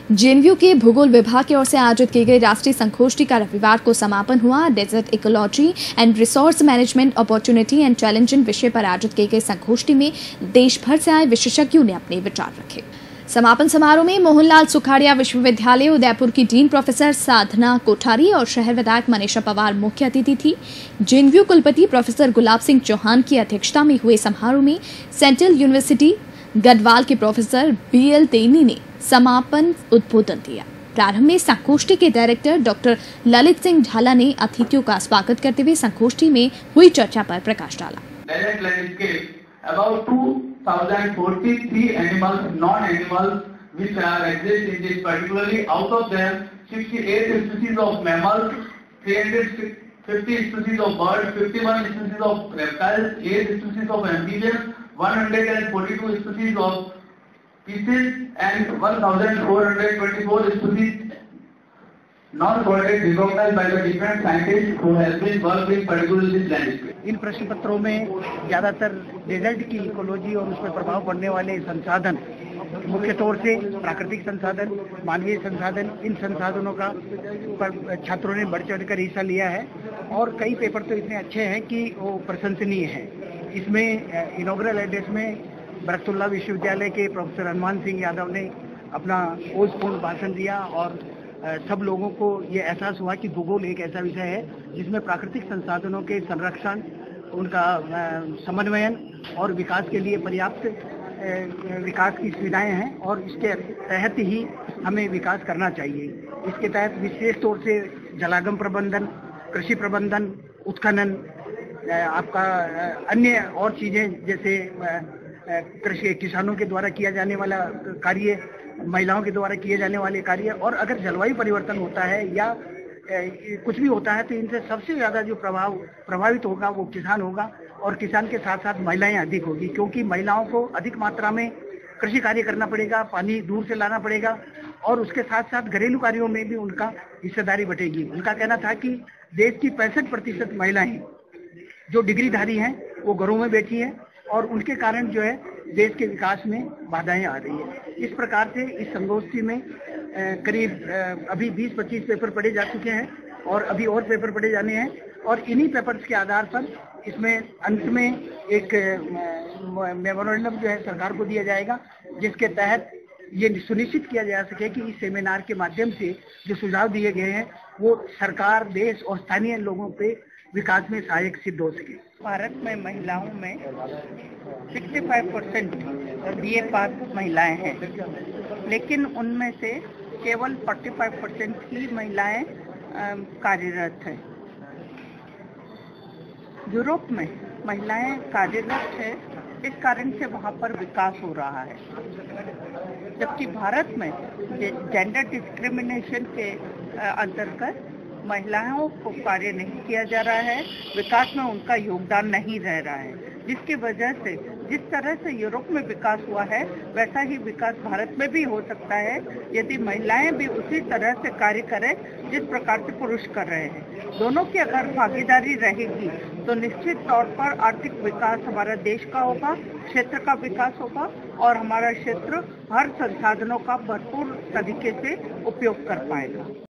JNU के भूगोल विभाग की ओर से आयोजित की गई राष्ट्रीय संगोष्ठी का रविवार को समापन हुआ। Desert ecology and resource management opportunity and challenging विषय पर आयोजित की गई संगोष्ठी में देश भर से आए विशेषज्ञों ने अपने विचार रखे। समापन समारोह में मोहनलाल सुखाड़िया विश्वविद्यालय उदयपुर की डीन प्रोफेसर साधना कोठारी और शहर विधायक मनीषा पवार मुख्य अतिथि थी। जेएनयू कुलपति प्रोफेसर गुलाब सिंह चौहान की अध्यक्षता में हुए समारोह में सेंट्रल यूनिवर्सिटी गढ़वाल के प्रोफेसर बीएल तेनी ने समापन उद्बोधन दिया। प्रारंभ में संगोष्ठी के डायरेक्टर डॉक्टर ललित सिंह झाला ने अतिथियों का स्वागत करते हुए संगोष्ठी में हुई चर्चा पर प्रकाश डाला। About 2043 animals, non-animals, which are exist in this particularly. Out of them, 68 species of mammals, 350 species of birds, 51 species of reptiles, 8 species of amphibians, 142 species of fishes, and 1,424 species non-recorded recognized by the different scientists who have been worked in particularly this landscape. इन प्रश्न पत्रों में ज्यादातर desert की ecology और उस पर प्रभाव पड़ने वाले संसाधन, मुख्य तौर से प्राकृतिक संसाधन, मानवीय संसाधन, इन संसाधनों का पर छात्रों ने बढ़ चढ़कर हिस्सा लिया है और कई पेपर तो इतने अच्छे हैं कि वो प्रशंसनीय है। इसमें इनॉग्रल एड्रेस में बरकतुल्ला विश्वविद्यालय के प्रोफेसर हनुमान सिंह यादव ने अपना ओजपूर्ण भाषण दिया और सब लोगों को ये एहसास हुआ कि भूगोल एक ऐसा विषय है जिसमें प्राकृतिक संसाधनों के संरक्षण, उनका समन्वयन और विकास के लिए पर्याप्त विकास की सुविधाएं हैं और इसके तहत ही हमें विकास करना चाहिए। इसके तहत विशेष तौर से जलागम प्रबंधन, कृषि प्रबंधन, उत्खनन, आपका अन्य और चीजें जैसे कृषि किसानों के द्वारा किया जाने वाला कार्य, महिलाओं के द्वारा किए जाने वाले कार्य, और अगर जलवायु परिवर्तन होता है या कुछ भी होता है तो इनसे सबसे ज्यादा जो प्रभावित होगा वो किसान होगा और किसान के साथ साथ महिलाएं अधिक होगी, क्योंकि महिलाओं को अधिक मात्रा में कृषि कार्य करना पड़ेगा, पानी दूर से लाना पड़ेगा और उसके साथ साथ घरेलू कार्यों में भी उनका हिस्सेदारी बढ़ेगी। उनका कहना था कि देश की 65% महिलाएं जो डिग्रीधारी हैं वो घरों में बैठी हैं और उनके कारण जो है देश के विकास में बाधाएं आ रही है। इस प्रकार से इस संगोष्ठी में करीब अभी 20-25 पेपर पढ़े जा चुके हैं और अभी और पेपर पढ़े जाने हैं और इन्हीं पेपर्स के आधार पर इसमें अंत में एक मेमोरेंडम जो है सरकार को दिया जाएगा, जिसके तहत ये सुनिश्चित किया जा सके कि इस सेमिनार के माध्यम से जो सुझाव दिए गए हैं वो सरकार, देश और स्थानीय लोगों पे विकास में सहायक सिद्ध हो सके। भारत में महिलाओं में 65% बीए पास महिलाएं हैं, लेकिन उनमें से केवल 45% ही महिलाएं कार्यरत हैं। यूरोप में महिलाएं कार्यरत है, इस कारण से वहां पर विकास हो रहा है, जबकि भारत में जेंडर डिस्क्रिमिनेशन के अंतर्गत महिलाओं को कार्य नहीं किया जा रहा है, विकास में उनका योगदान नहीं रह रहा है, जिसकी वजह से जिस तरह से यूरोप में विकास हुआ है वैसा ही विकास भारत में भी हो सकता है यदि महिलाएं भी उसी तरह से कार्य करें जिस प्रकार से पुरुष कर रहे हैं। दोनों की अगर भागीदारी रहेगी तो निश्चित तौर पर आर्थिक विकास हमारा देश का होगा, क्षेत्र का विकास होगा और हमारा क्षेत्र हर संसाधनों का भरपूर तरीके से उपयोग कर पाएगा।